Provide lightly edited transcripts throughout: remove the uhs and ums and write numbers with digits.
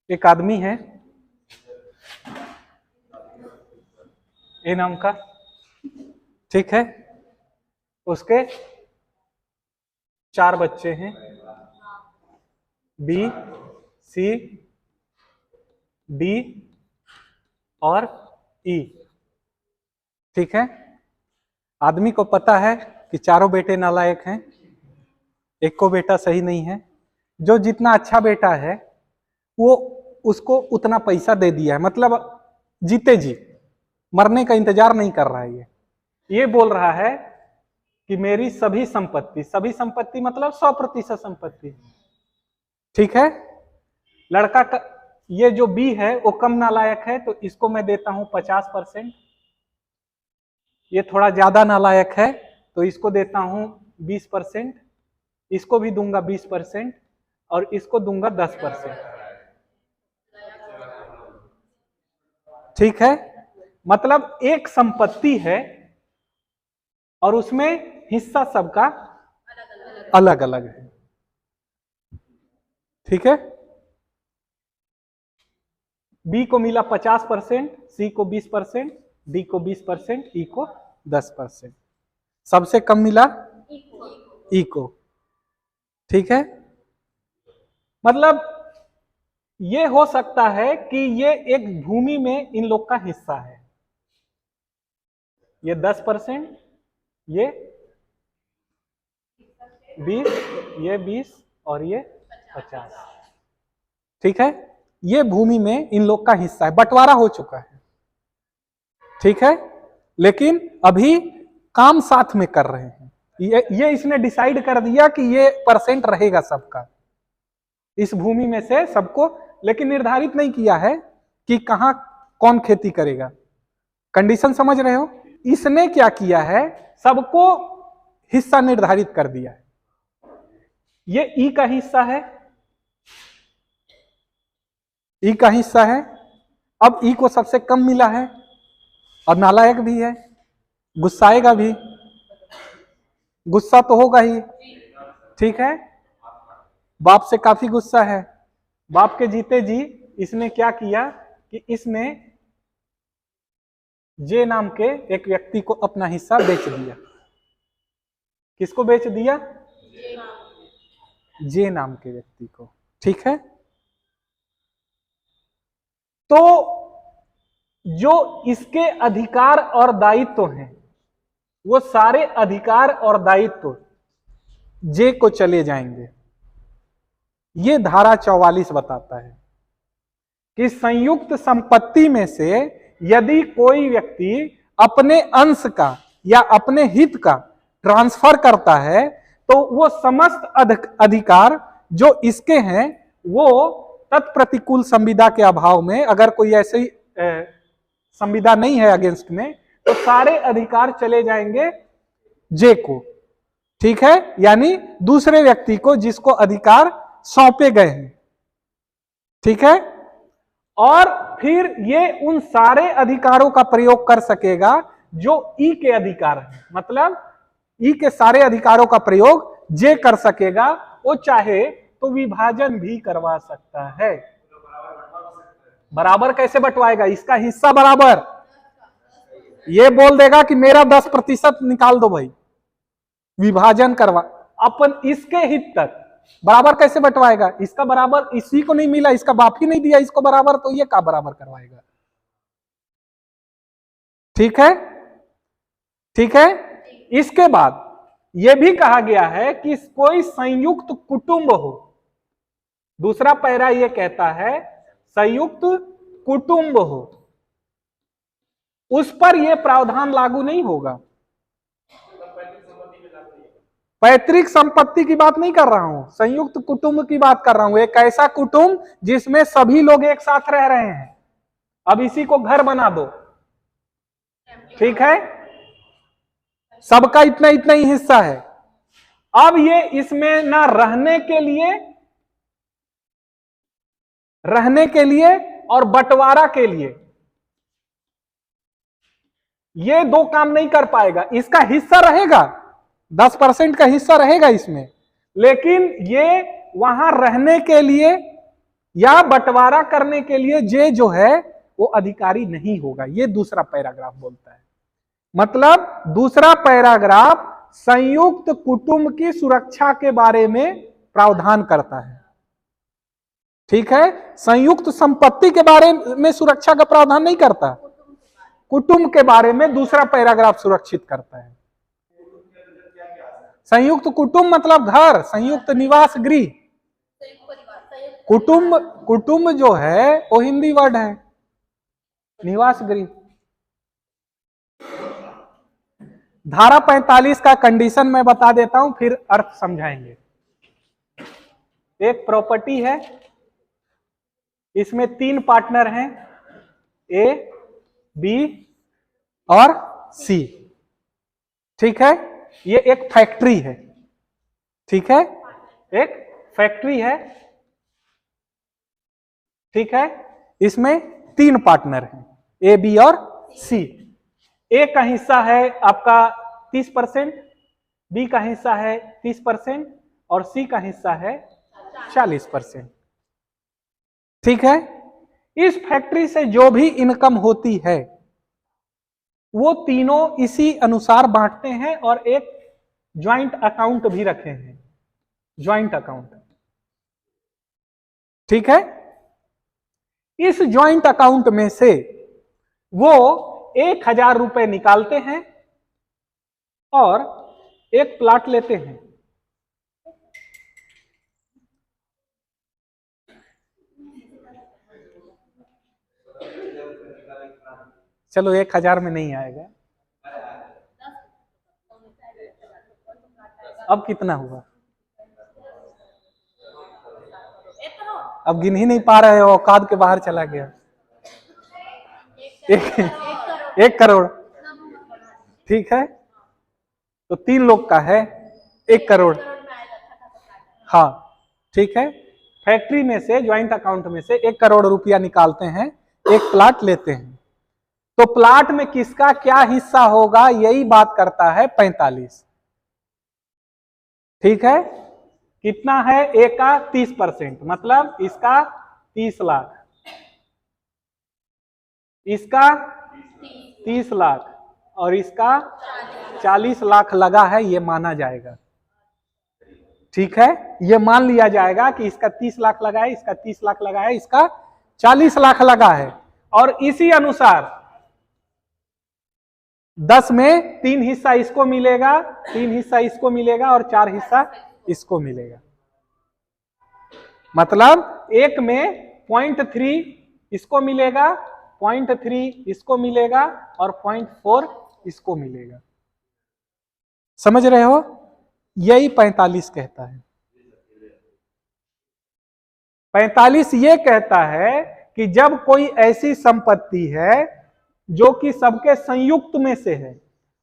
एक आदमी है ए नाम का, ठीक है। उसके 4 बच्चे हैं, बी, सी, डी और ई, ठीक है। आदमी को पता है कि चारों बेटे नालायक हैं, एक को बेटा सही नहीं है। जो जितना अच्छा बेटा है वो उसको उतना पैसा दे दिया है, मतलब जीते जी मरने का इंतजार नहीं कर रहा है। ये बोल रहा है कि मेरी सभी संपत्ति मतलब 100% संपत्ति, ठीक है। लड़का का ये जो बी है वो कम नालायक है, तो इसको मैं देता हूं 50%। ये थोड़ा ज्यादा नालायक है तो इसको देता हूं 20%, इसको भी दूंगा 20% और इसको दूंगा 10%, ठीक है। मतलब एक संपत्ति है और उसमें हिस्सा सबका अलग अलग है, ठीक है। बी को मिला 50%, सी को 20%, डी को 20%, ई को 10%। सबसे कम मिला ई को, ठीक है। मतलब ये हो सकता है कि ये एक भूमि में इन लोग का हिस्सा है, ये 10%, ये 20, ये 20 और ये 50, ठीक है। ये भूमि में इन लोग का हिस्सा है, बंटवारा हो चुका है, ठीक है। लेकिन अभी काम साथ में कर रहे हैं। ये इसने डिसाइड कर दिया कि ये परसेंट रहेगा सबका इस भूमि में से सबको, लेकिन निर्धारित नहीं किया है कि कहां कौन खेती करेगा। कंडीशन समझ रहे हो? इसने क्या किया है, सबको हिस्सा निर्धारित कर दिया है। ये ई का हिस्सा है, ई का हिस्सा है। अब ई को सबसे कम मिला है और नालायक भी है, गुस्साएगा भी, गुस्सा तो होगा ही, ठीक है। बाप से काफी गुस्सा है। बाप के जीते जी इसने क्या किया कि इसने जे नाम के एक व्यक्ति को अपना हिस्सा बेच दिया। किसको बेच दिया? जे नाम के व्यक्ति को, ठीक है। तो जो इसके अधिकार और दायित्व हैं वो सारे अधिकार और दायित्व जे को चले जाएंगे। ये धारा 44 बताता है कि संयुक्त संपत्ति में से यदि कोई व्यक्ति अपने अंश का या अपने हित का ट्रांसफर करता है तो वो समस्त अधिकार जो इसके हैं वो तत्प्रतिकूल संविदा के अभाव में, अगर कोई ऐसी संविदा नहीं है अगेंस्ट में, तो सारे अधिकार चले जाएंगे जे को, ठीक है। यानी दूसरे व्यक्ति को जिसको अधिकार सौंपे गए हैं, ठीक है। और फिर ये उन सारे अधिकारों का प्रयोग कर सकेगा जो ई के अधिकार हैं, मतलब ई के सारे अधिकारों का प्रयोग जे कर सकेगा। वो चाहे तो विभाजन भी करवा सकता है। बराबर कैसे बंटवाएगा? इसका हिस्सा बराबर, ये बोल देगा कि मेरा 10% निकाल दो भाई, विभाजन करवा अपन इसके हित तक। बराबर कैसे बंटवाएगा? इसका बराबर इसी को नहीं मिला, इसका बाप ही नहीं दिया इसको बराबर, तो ये का बराबर करवाएगा? ठीक है, ठीक है। इसके बाद यह भी कहा गया है कि कोई संयुक्त कुटुंब हो, दूसरा पैरा यह कहता है संयुक्त कुटुंब हो, उस पर यह प्रावधान लागू नहीं होगा। पैतृक संपत्ति की बात नहीं कर रहा हूं, संयुक्त कुटुंब की बात कर रहा हूं। एक ऐसा कुटुंब जिसमें सभी लोग एक साथ रह रहे हैं। अब इसी को घर बना दो, ठीक है, सबका इतना इतना ही हिस्सा है। अब ये इसमें ना रहने के लिए और बंटवारा के लिए ये दो काम नहीं कर पाएगा। इसका हिस्सा रहेगा, 10% का हिस्सा रहेगा इसमें, लेकिन ये वहां रहने के लिए या बंटवारा करने के लिए जे जो है वो अधिकारी नहीं होगा। ये दूसरा पैराग्राफ बोलता है। मतलब दूसरा पैराग्राफ संयुक्त कुटुंब की सुरक्षा के बारे में प्रावधान करता है। ठीक है, संयुक्त संपत्ति के बारे में सुरक्षा का प्रावधान नहीं करता, कुटुंब के बारे में दूसरा पैराग्राफ सुरक्षित करता है। संयुक्त कुटुंब मतलब घर, संयुक्त निवास गृह। कुटुंब जो है वो हिंदी वर्ड है, निवास गृह। धारा 45 का कंडीशन मैं बता देता हूं, फिर अर्थ समझाएंगे। एक प्रॉपर्टी है, इसमें 3 पार्टनर हैं, ए, बी और सी। ठीक है, ये एक फैक्ट्री है। ठीक है, एक फैक्ट्री है। ठीक है, इसमें 3 पार्टनर हैं, ए, बी और सी। ए का हिस्सा है आपका 30%, बी का हिस्सा है 30% और सी का हिस्सा है 40%। ठीक है, इस फैक्ट्री से जो भी इनकम होती है वो तीनों इसी अनुसार बांटते हैं और एक ज्वाइंट अकाउंट भी रखे हैं, ज्वाइंट अकाउंट। ठीक है, इस ज्वाइंट अकाउंट में से वो 1000 रुपए निकालते हैं और एक प्लाट लेते हैं। चलो 1000 में नहीं आएगा, अब कितना हुआ? अब गिन ही नहीं पा रहे हो, औकात के बाहर चला गया। 1 करोड़। ठीक है, तो 3 लोग का है 1 करोड़। हाँ ठीक है, फैक्ट्री में से, ज्वाइंट अकाउंट में से 1 करोड़ रुपया निकालते हैं, एक प्लाट लेते हैं। तो प्लाट में किसका क्या हिस्सा होगा यही बात करता है 45। ठीक है, कितना है? ए का 30%, मतलब इसका 30 लाख, इसका 30 लाख और इसका 40 लाख लगा है, ये माना जाएगा। ठीक है, ये मान लिया जाएगा कि इसका 30 लाख लगा है, इसका 30 लाख लगा है, इसका 40 लाख लगा है। और इसी अनुसार 10 में 3 हिस्सा इसको मिलेगा, 3 हिस्सा इसको मिलेगा और 4 हिस्सा इसको मिलेगा। मतलब 1 में 0.3 इसको मिलेगा, 0.3 इसको मिलेगा और 0.4 इसको मिलेगा। समझ रहे हो? यही 45 कहता है। 45 ये कहता है कि जब कोई ऐसी संपत्ति है जो कि सबके संयुक्त में से है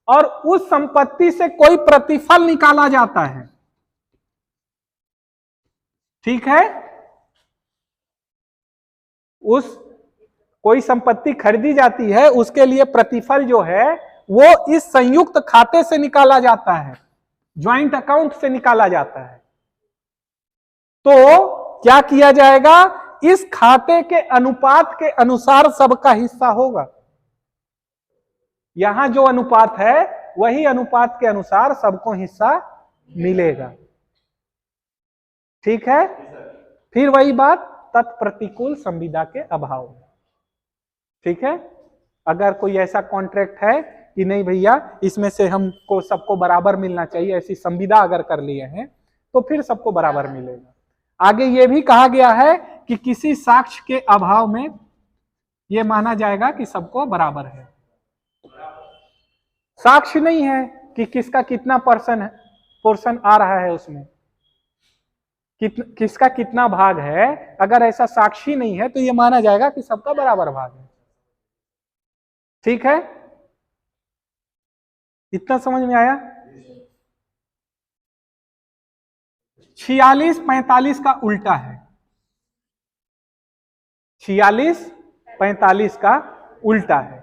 और उस संपत्ति से कोई प्रतिफल निकाला जाता है, ठीक है, उस कोई संपत्ति खरीदी जाती है, उसके लिए प्रतिफल जो है वो इस संयुक्त खाते से निकाला जाता है, ज्वाइंट अकाउंट से निकाला जाता है। तो क्या किया जाएगा? इस खाते के अनुपात के अनुसार सबका हिस्सा होगा। यहां जो अनुपात है वही अनुपात के अनुसार सबको हिस्सा मिलेगा। ठीक है, फिर वही बात, तत्प्रतिकूल संविदा के अभाव में। ठीक है, अगर कोई ऐसा कॉन्ट्रैक्ट है कि नहीं भैया इसमें से हमको सबको बराबर मिलना चाहिए, ऐसी संविदा अगर कर लिए हैं तो फिर सबको बराबर मिलेगा। आगे ये भी कहा गया है कि किसी साक्ष्य के अभाव में यह माना जाएगा कि सबको बराबर है। साक्ष्य नहीं है कि किसका कितना पोर्शन आ रहा है, उसमें किसका कितना भाग है, अगर ऐसा साक्षी नहीं है तो यह माना जाएगा कि सबका बराबर भाग है। ठीक है, इतना समझ में आया? 46-45 का उल्टा है। 46-45 का उल्टा है।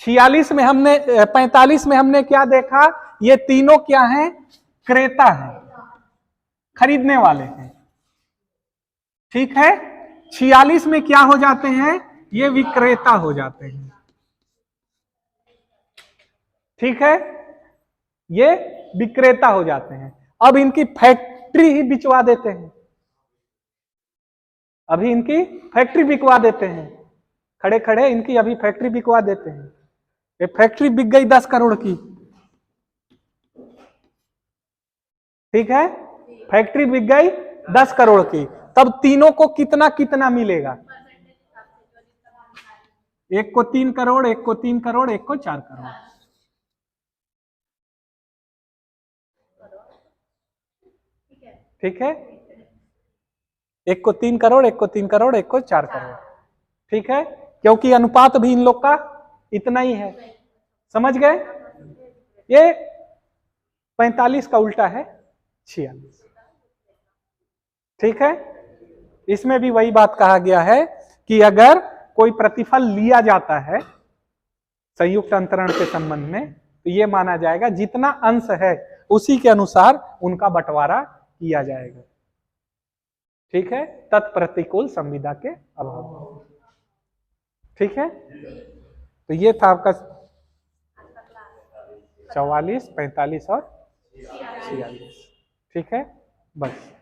46 में हमने 45 में हमने क्या देखा? ये तीनों क्या हैं? क्रेता हैं, खरीदने वाले हैं। ठीक है। 46 में क्या हो जाते हैं, ये विक्रेता हो जाते हैं। ठीक है, ये विक्रेता हो जाते हैं। अब इनकी फैक्ट्री ही बिचवा देते हैं, अभी इनकी फैक्ट्री बिकवा देते हैं, खड़े खड़े इनकी अभी फैक्ट्री बिकवा देते हैं। ये फैक्ट्री बिक गई 10 करोड़ की, ठीक है, फैक्ट्री बिक गई 10 करोड़ की, तब तीनों को कितना कितना मिलेगा, एक को 3 करोड़, एक को 3 करोड़, एक को 4 करोड़। ठीक है, एक को 3 करोड़, एक को 3 करोड़, एक को 4 करोड़। ठीक है, क्योंकि अनुपात भी इन लोग का इतना ही है, समझ गए। ये 45 का उल्टा है 46। ठीक है, इसमें भी वही बात कहा गया है कि अगर कोई प्रतिफल लिया जाता है संयुक्त अंतरण के संबंध में, तो ये माना जाएगा जितना अंश है उसी के अनुसार उनका बंटवारा किया जाएगा। ठीक है, तत्प्रतिकूल संविदा के अभाव। ठीक है, तो ये था आपका 44, 45 और 46। ठीक है, बस।